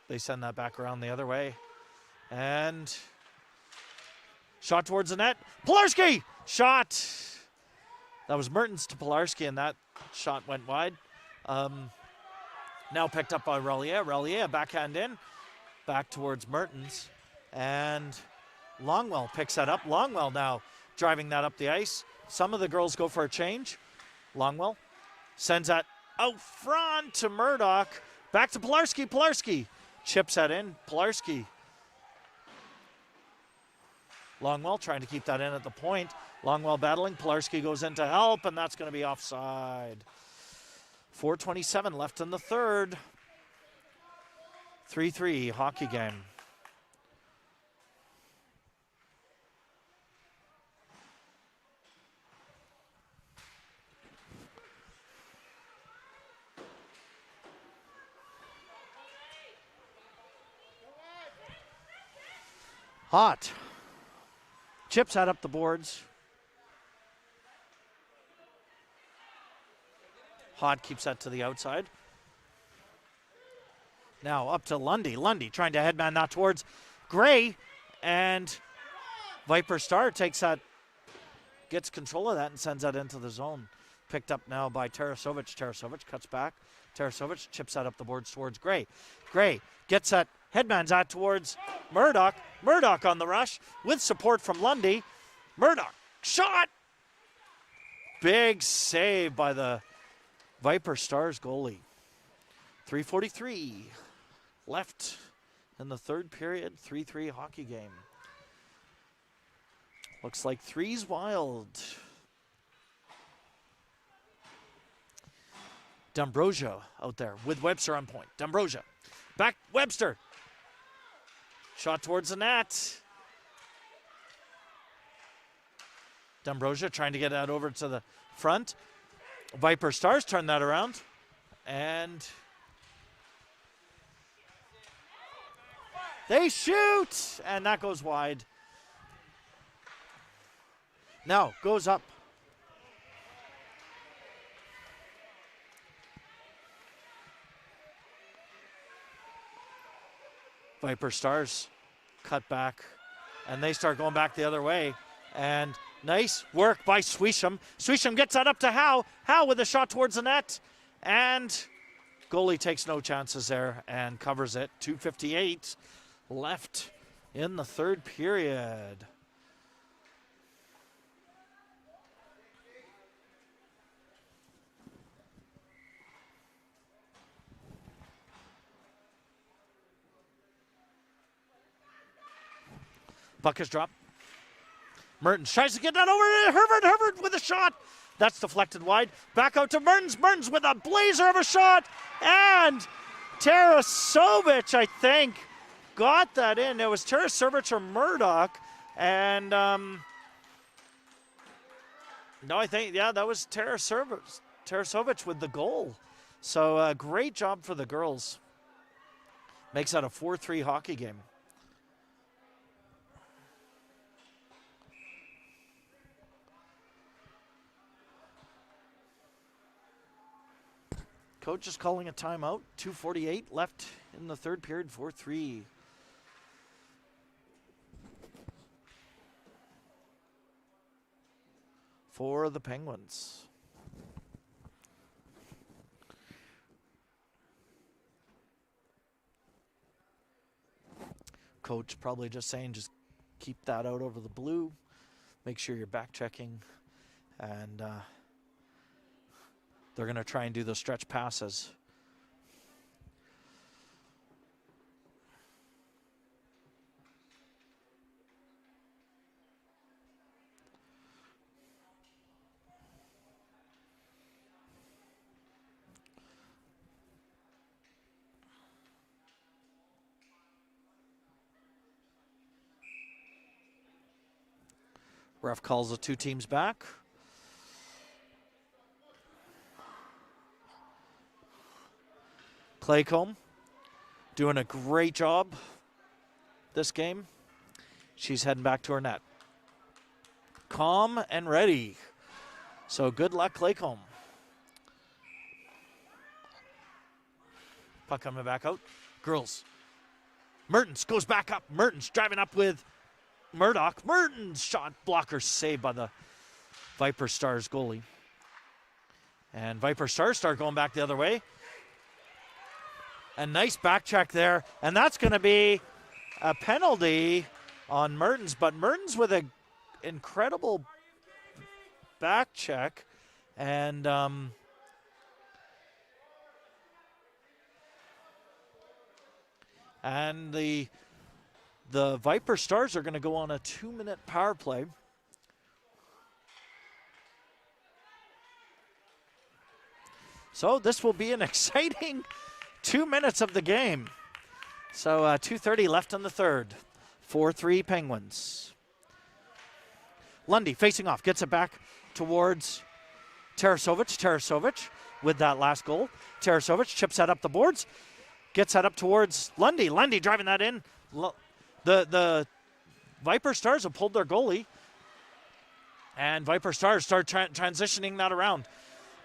They send that back around the other way. And shot towards the net. Pilarski! Shot! That was Mertens to Pilarski, and that shot went wide. Now picked up by Relier. Relier backhand in. Back towards Mertens. And Longwell picks that up. Longwell now driving that up the ice. Some of the girls go for a change. Longwell sends that out front to Murdoch. Back to Pilarski. Pilarski chips that in. Pilarski. Longwell trying to keep that in at the point. Longwell battling. Pilarski goes in to help, and that's going to be offside. 4:27 left in the third. 3-3 hockey game. Hot. Chips that up the boards. Hot keeps that to the outside. Now up to Lundy. Lundy trying to headman that towards Gray. And Viper Star takes that, gets control of that and sends that into the zone. Picked up now by Tarasovic. Tarasovic cuts back. Tarasovic chips that up the boards towards Gray. Gray gets that, headmans that towards Murdoch. Murdoch on the rush with support from Lundy. Murdoch shot. Big save by the Viper Stars goalie. 3:43 left in the third period. 3-3 hockey game. Looks like three's wild. D'Ambrosio out there with Webster on point. D'Ambrosio back. Webster. Shot towards the net. D'Ambrosio trying to get that over to the front. Viper Stars turn that around. And they shoot. And that goes wide. Now goes up. Viper Stars cut back, and they start going back the other way. And nice work by Suisham. Suisham gets that up to Howe. Howe with a shot towards the net. And goalie takes no chances there and covers it. 2:58 left in the third period. Puck is dropped. Mertens tries to get that over to Herbert. Herbert with a shot. That's deflected wide. Back out to Mertens. Mertens with a blazer of a shot. And Tarasovic, I think, got that in. It was Tarasovic or Murdoch. And no, I think, yeah, that was Tarasovic with the goal. So great job for the girls. Makes that a 4-3 hockey game. Coach is calling a timeout. 2:48 left in the third period. 4-3. For the Penguins. Coach probably just saying, just keep that out over the blue. Make sure you're back checking. And they're going to try and do those stretch passes. Ref calls the two teams back. Claycomb doing a great job this game. She's heading back to her net. Calm and ready. So good luck, Claycomb. Puck coming back out. Girls. Mertens goes back up. Mertens driving up with Murdoch. Mertens shot blocker saved by the Viper Stars goalie. And Viper Stars start going back the other way. A nice back check there. And that's going to be a penalty on Mertens. But Mertens with an incredible back check. And the Viper Stars are going to go on a 2-minute power play. So this will be an exciting 2 minutes of the game. So 2:30 left in the third. 4-3 Penguins. Lundy facing off, gets it back towards Tarasovic. Tarasovic with that last goal. Tarasovic chips that up the boards. Gets that up towards Lundy. Lundy driving that in. The Viper Stars have pulled their goalie. And Viper Stars start transitioning that around.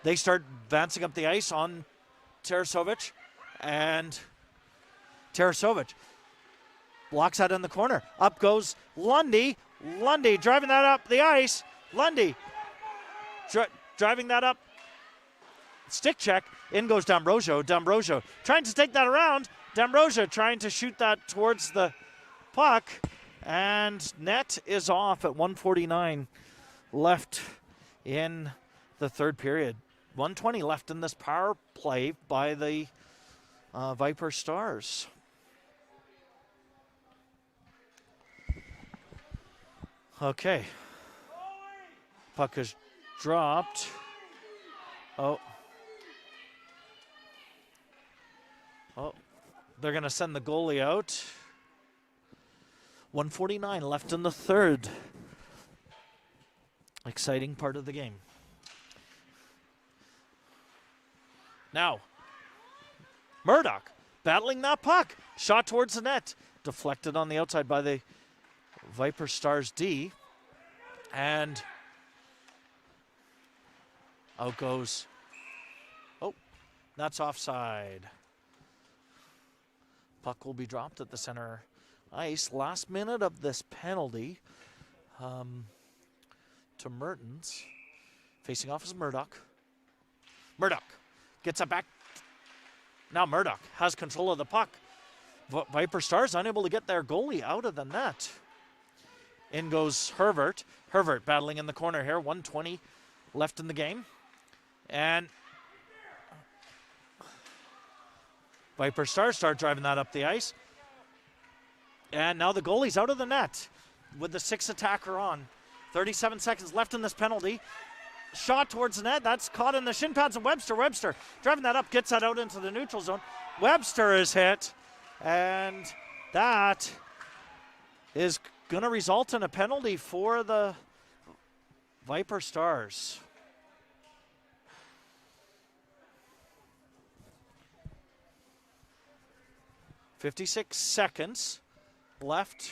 They start advancing up the ice on Tarasovic. And Tarasovic blocks that in the corner. Up goes Lundy. Lundy driving that up the ice. Lundy driving that up. Stick check. In goes D'Ambrosio. D'Ambrosio trying to take that around. D'Ambrosio trying to shoot that towards the puck. And net is off at 1:49 left in the third period. 1:20 left in this power play by the Viper Stars. Okay. Puck is dropped. Oh, they're going to send the goalie out. 1:49 left in the third. Exciting part of the game. Now, Murdoch battling that puck. Shot towards the net. Deflected on the outside by the Viper Stars D. And out goes. Oh, that's offside. Puck will be dropped at the center ice. Last minute of this penalty to Mertens. Facing off is Murdoch. Murdoch gets it back. Now Murdoch has control of the puck. Viper Stars unable to get their goalie out of the net. In goes Herbert. Herbert battling in the corner here. 1:20 left in the game. And Viper Stars start driving that up the ice. And now the goalie's out of the net with the 6th attacker on. 37 seconds left in this penalty. Shot towards the net. That's caught in the shin pads of Webster. Webster driving that up, gets that out into the neutral zone. Webster is hit. And that is going to result in a penalty for the Viper Stars. .56 seconds left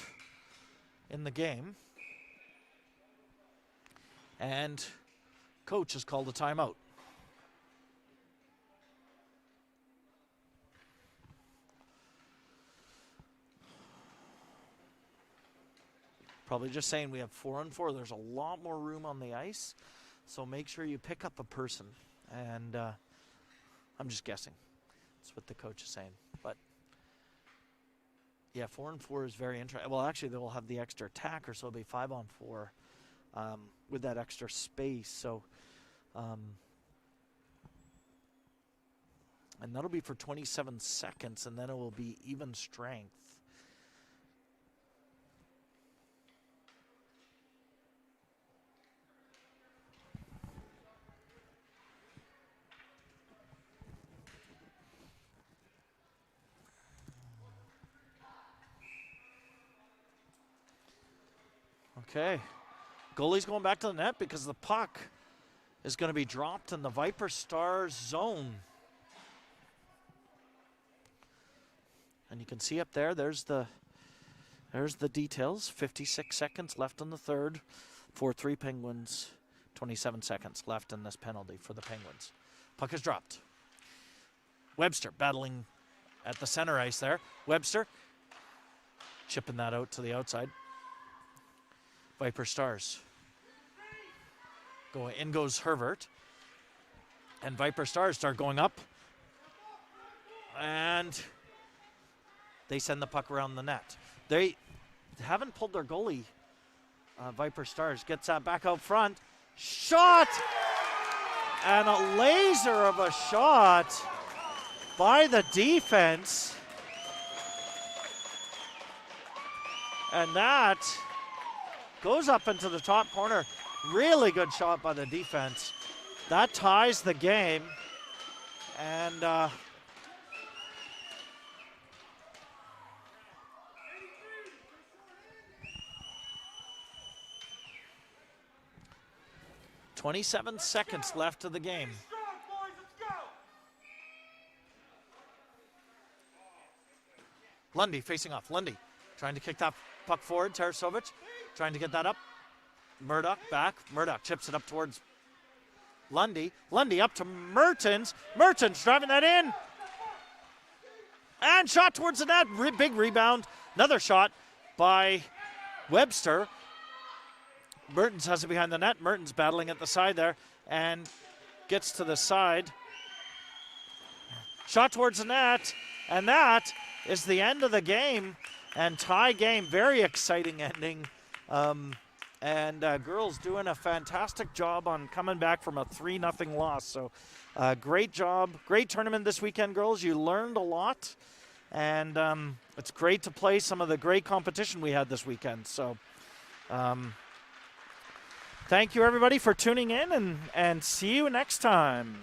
in the game. And coach has called a timeout. Probably just saying we have 4-on-4. There's a lot more room on the ice, so make sure you pick up a person. And I'm just guessing. That's what the coach is saying. But yeah, 4-on-4 is very interesting. Well, actually, they will have the extra attacker, so it'll be 5-on-4 with that extra space. So, and that'll be for 27 seconds, and then it will be even strength. Okay, Goalie's going back to the net because the puck is going to be dropped in the Viper Stars zone. And you can see up there, there's the details. 56 seconds left in the third. 4-3 Penguins. 27 seconds left in this penalty for the Penguins. Puck is dropped. Webster battling at the center ice there. Webster chipping that out to the outside. Viper Stars. In goes Herbert. And Viper Stars start going up. And they send the puck around the net. They haven't pulled their goalie. Viper Stars gets that back out front. Shot! And a laser of a shot by the defense. And that goes up into the top corner. Really good shot by the defense. That ties the game. And 27 seconds left of the game. Lundy facing off. Lundy trying to kick that puck forward. Tarasovic trying to get that up. Murdoch back. Murdoch chips it up towards Lundy. Lundy up to Mertens. Mertens driving that in. And shot towards the net. Big rebound. Another shot by Webster. Mertens has it behind the net. Mertens battling at the side there and gets to the side. Shot towards the net. And that is the end of the game and tie game. Very exciting ending. Girls doing a fantastic job on coming back from a 3-0 loss. So great job. Great tournament this weekend, girls. You learned a lot. And it's great to play some of the great competition we had this weekend. So thank you, everybody, for tuning in, and see you next time.